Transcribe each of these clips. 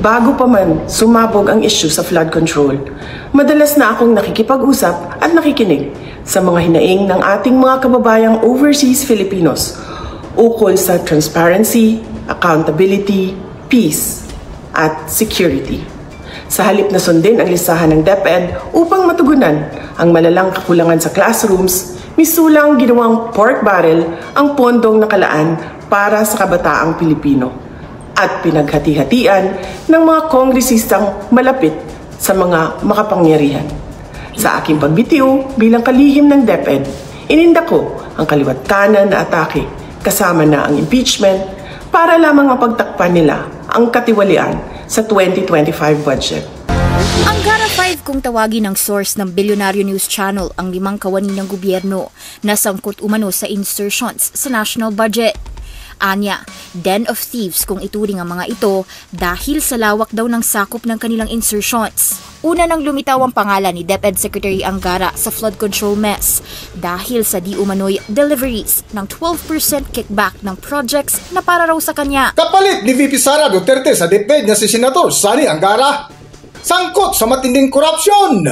Bago pa man sumabog ang issue sa flood control, madalas na akong nakikipag-usap at nakikinig sa mga hinaing ng ating mga kababayang overseas Filipinos ukol sa transparency, accountability, peace, at security. Sa halip na sundin ang listahan ng DepEd upang matugunan ang malalang kakulangan sa classrooms, misulang ginawang pork barrel ang pondong nakalaan para sa kabataang Pilipino at pinaghati-hatian ng mga kongresistang malapit sa mga makapangyarihan. Sa aking pagbitiw bilang kalihim ng DepEd, ininda ko ang kaliwat kanan na atake kasama na ang impeachment para lamang mapagtakpan nila ang katiwalian sa 2025 budget. Anggara 5 kung tawagin ng source ng Bilyonaryo News Channel ang 5 kawani ng gobyerno na sangkot umano sa insertions sa national budget. Anya, den of thieves kung ituring ang mga ito dahil sa lawak daw ng sakop ng kanilang insertions. Una nang lumitaw ang pangalan ni DepEd Secretary Anggara sa flood control mess dahil sa di umano'y deliveries ng 12% kickback ng projects na para raw sa kanya. Kapalit ni VP Sara Duterte sa DepEd na si Senator Sani Anggara, sangkot sa matinding korupsyon.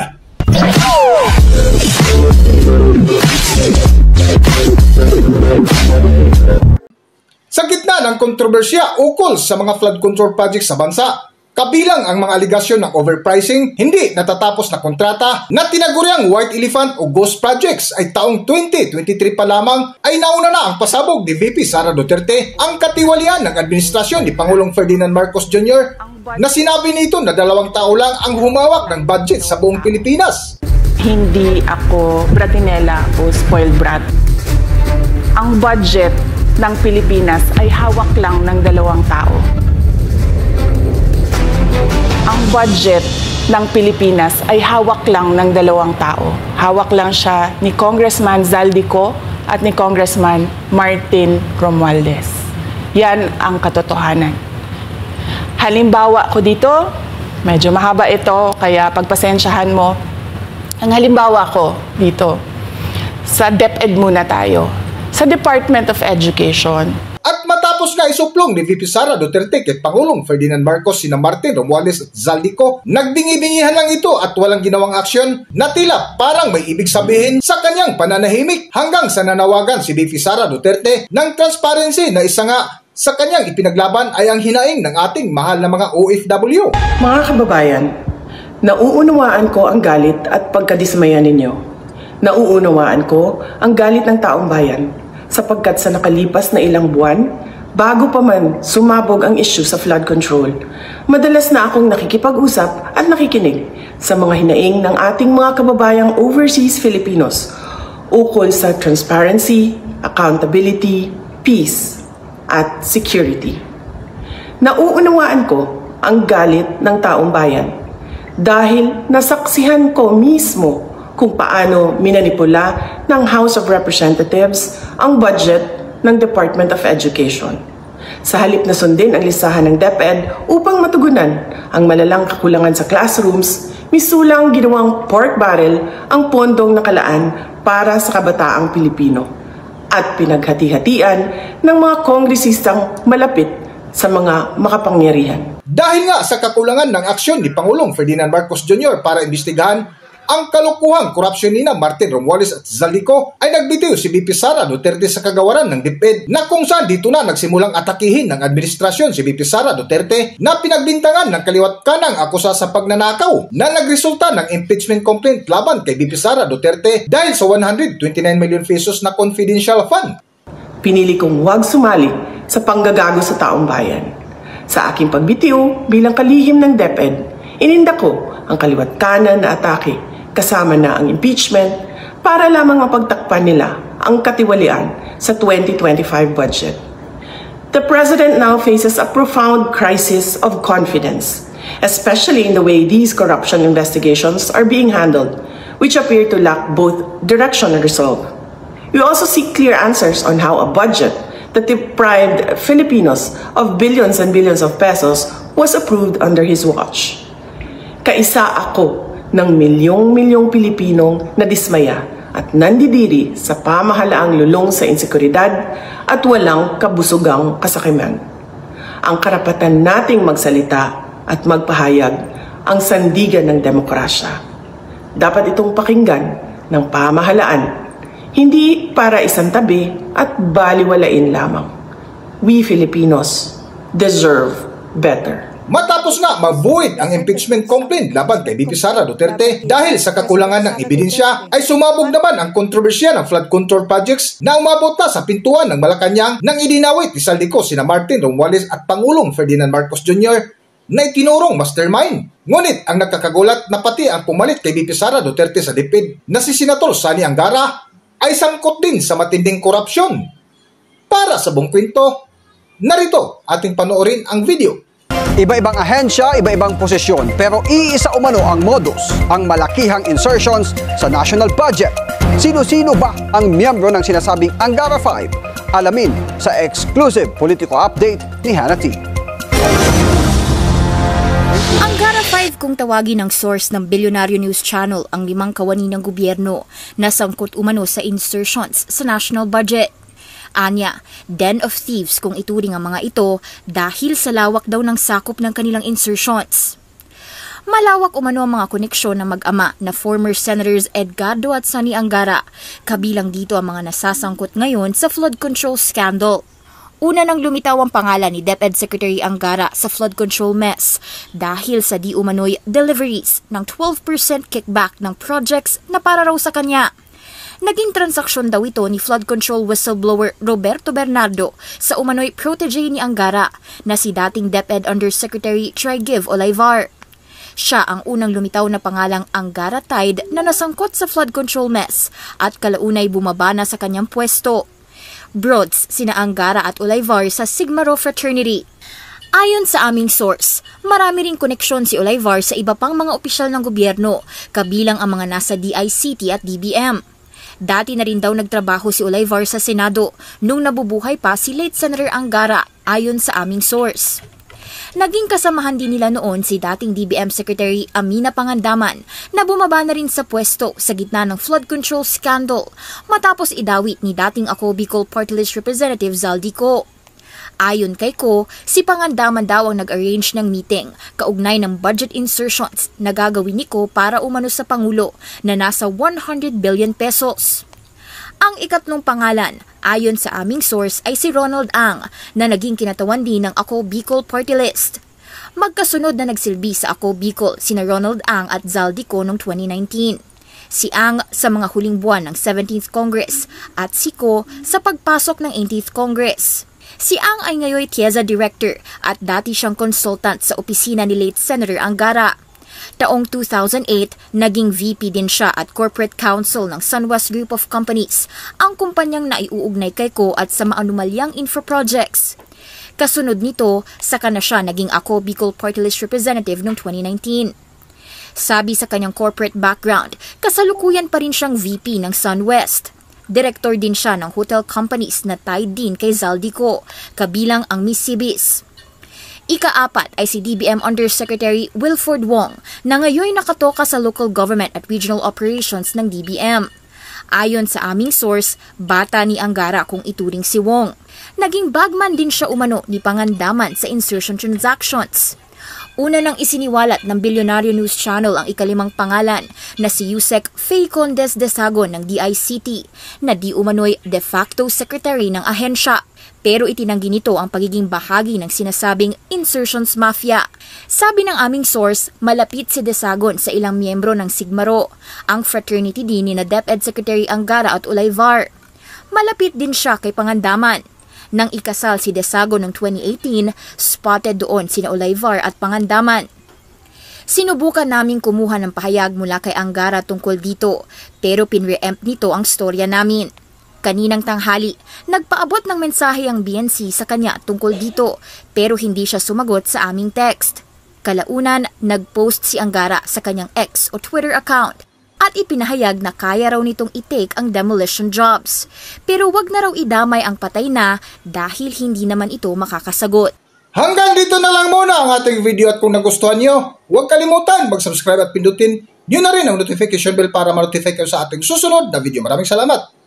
Sa gitna ng kontrobersya ukol sa mga flood control projects sa bansa, kabilang ang mga aligasyon ng overpricing, hindi natatapos na kontrata na tinaguriang white elephant o ghost projects ay taong 2023 pa lamang ay nauna na ang pasabog ni VP Sara Duterte ang katiwalian ng administrasyon ni Pangulong Ferdinand Marcos Jr. na sinabi nito na 2 tao lang ang humawak ng budget sa buong Pilipinas. Hindi ako bratinela o spoiled brat. Ang budget ng Pilipinas ay hawak lang ng 2 tao. Ang budget ng Pilipinas ay hawak lang ng 2 tao. Hawak lang siya ni Congressman Zaldico at ni Congressman Martin Romualdez. Yan ang katotohanan. Halimbawa ko dito, medyo mahaba ito, kaya pagpasensyahan mo. Ang halimbawa ko dito, sa DepEd muna tayo. Sa Department of Education. At matapos na isuplong ni VP Sara Duterte kay Pangulong Ferdinand Marcos sina Martin Romualdez at Zaldico, nagbingi-bingihan lang ito at walang ginawang aksyon na tila parang may ibig sabihin sa kanyang pananahimik hanggang sa nanawagan si VP Sara Duterte ng transparency na isa nga sa kanyang ipinaglaban ay ang hinaing ng ating mahal na mga OFW. Mga kababayan, nauunawaan ko ang galit at pagkadismaya ninyo. Nauunawaan ko ang galit ng taong bayan sapagkat sa nakalipas na ilang buwan, bago pa man sumabog ang issue sa flood control, madalas na akong nakikipag-usap at nakikinig sa mga hinaing ng ating mga kababayang overseas Filipinos ukol sa transparency, accountability, peace, at security. Nauunawaan ko ang galit ng taong bayan dahil nasaksihan ko mismo kung paano minanipula ng House of Representatives ang budget ng Department of Education. Sa halip na sundin ang listahan ng DepEd upang matugunan ang malalang kakulangan sa classrooms, misulang ginawang pork barrel ang pondong nakalaan para sa kabataang Pilipino at pinaghati-hatian ng mga kongresistang malapit sa mga makapangyarihan. Dahil nga sa kakulangan ng aksyon ni Pangulong Ferdinand Marcos Jr. para imbestigahan ang kalukuhang korupsyon ni Martin Romualdez at Zaldico, ay nagbitiw si VP Sara Duterte sa kagawaran ng DepEd na kung saan dito na nagsimulang atakihin ng administrasyon si VP Sara Duterte na pinagbintangan ng kaliwat kanang akusa sa pagnanakaw na nagresulta ng impeachment complaint laban kay VP Sara Duterte dahil sa 129 million pesos na confidential fund. Pinili kong huwag sumali sa panggagago sa taong bayan. Sa aking pagbitiw bilang kalihim ng DepEd, ininda ko ang kaliwat kanan na atake kasama na ang impeachment para lamang mapagtakpan nila ang katiwalian sa 2025 budget. The President now faces a profound crisis of confidence, especially in the way these corruption investigations are being handled, which appear to lack both direction and resolve. We also seek clear answers on how a budget that deprived Filipinos of billions and billions of pesos was approved under his watch. Kaisa ako ng milyong-milyong Pilipinong nadismaya at nandidiri sa pamahalaang lulong sa insekuridad at walang kabusugang kasakiman. Ang karapatan nating magsalita at magpahayag ang sandigan ng demokrasya. Dapat itong pakinggan ng pamahalaan, hindi para isantabi at baliwalain lamang. We Filipinos deserve better. Matapos nga mabuid ang impeachment complaint laban kay VP Sara Duterte dahil sa kakulangan ng ebidensya, ay sumabog naman ang kontrobersya ng flood control projects na umabot na sa pintuan ng Malacanang nang idinawit ni Zaldico sina Martin Romualdez at Pangulong Ferdinand Marcos Jr. na itinurong mastermind. Ngunit ang nakakagulat na pati ang pumalit kay VP Sara Duterte sa DepEd na si Senator Sani Angara ay sangkot din sa matinding korupsyon. Para sa buong kwento, narito ating panoorin ang video. Iba-ibang ahensya, iba-ibang posisyon, pero iisa umano ang modus, ang malakihang insertions sa national budget. Sino-sino ba ang miyembro ng sinasabing Angara 5? Alamin sa exclusive Politico Update ni Hannah T. Angara 5 kung tawagin ng source ng Billionario News Channel ang 5 kawani ng gobyerno na sangkot umano sa insertions sa national budget. Anya, den of thieves kung ituring ang mga ito dahil sa lawak daw ng sakop ng kanilang insertions. Malawak umano ang mga koneksyon ng mag-ama na former Senators Edgardo at Sani Angara, kabilang dito ang mga nasasangkot ngayon sa flood control scandal. Una nang lumitaw ang pangalan ni DepEd Secretary Angara sa flood control mess dahil sa di umano'y deliveries ng 12% kickback ng projects na para raw sa kanya. Naging transaksyon daw ito ni flood control whistleblower Roberto Bernardo sa umano'y protege ni Angara na si dating DepEd Undersecretary Trigiv Olivar. Siya ang unang lumitaw na pangalang Angara Tide na nasangkot sa flood control mess at kalaunay bumaba na sa kanyang pwesto. Broads sina Angara at Olivar sa Sigma Rho fraternity. Ayon sa aming source, marami ring koneksyon si Olivar sa iba pang mga opisyal ng gobyerno, kabilang ang mga nasa DICT at DBM. Dati na rin daw nagtrabaho si Olivar sa Senado nung nabubuhay pa si late Senator Angara ayon sa aming source. Naging kasamahan din nila noon si dating DBM Secretary Amina Pangandaman na bumaba na rin sa pwesto sa gitna ng flood control scandal matapos idawit ni dating Ako Bicol Party List Representative Zaldico. Ayon kay Ko, si Pangandaman daw ang nag-arrange ng meeting kaugnay ng budget insertions na gagawin ni Ko para umano sa Pangulo na nasa 100 billion pesos. Ang ikatlong pangalan, ayon sa aming source, ay si Ronald Ang na naging kinatawan din ng Ako Bicol Party List. Magkasunod na nagsilbi sa Ako Bicol sina Ronald Ang at Zaldico noong 2019. Si Ang sa mga huling buwan ng 17th Congress at si Ko sa pagpasok ng 18th Congress. Si Ang ay ngayon TIEZA Director at dati siyang consultant sa opisina ni late Senator Angara. Taong 2008, naging VP din siya at Corporate Counsel ng Sunwest Group of Companies, ang kumpanyang naiuugnay kay Ko at sa maanumalyang infra projects. Kasunod nito, saka na siya naging Ako Bicol Party List Representative noong 2019. Sabi sa kanyang corporate background, kasalukuyan pa rin siyang VP ng Sunwest. Director din siya ng hotel companies na tied din kay Zaldico, kabilang ang Miss Cibis. Ika-4 ay si DBM Undersecretary Wilford Wong na ngayon nakatoka sa local government at regional operations ng DBM. Ayon sa aming source, bata ni Angara kung ituring si Wong. Naging bagman din siya umano ni Pangandaman sa insertion transactions. Una nang isiniwalat ng Billionario News Channel ang ika-5 pangalan na si Yusek Faye Condes Desagon ng DICT na di umano'y de facto secretary ng ahensya. Pero itinanggi nito ang pagiging bahagi ng sinasabing insertions mafia. Sabi ng aming source, malapit si Desagon sa ilang miyembro ng Sigma Rho, ang fraternity din ni na DepEd Secretary Angara at Olivar. Malapit din siya kay Pangandaman. Nang ikasal si Desagon noong 2018, spotted doon sina Olivar at Pangandaman. Sinubukan naming kumuha ng pahayag mula kay Angara tungkol dito, pero pinre-empt nito ang storya namin. Kaninang tanghali, nagpaabot ng mensahe ang BNC sa kanya tungkol dito, pero hindi siya sumagot sa aming text. Kalaunan, nag-post si Angara sa kanyang X o Twitter account at ipinahayag na kaya raw nitong i-take ang demolition jobs. Pero wag na raw idamay ang patay na dahil hindi naman ito makakasagot. Hanggang dito na lang muna ang ating video at kung nagustuhan nyo, huwag kalimutan mag-subscribe at pindutin nyo na rin ang notification bell para ma-notify kayo sa ating susunod na video. Maraming salamat!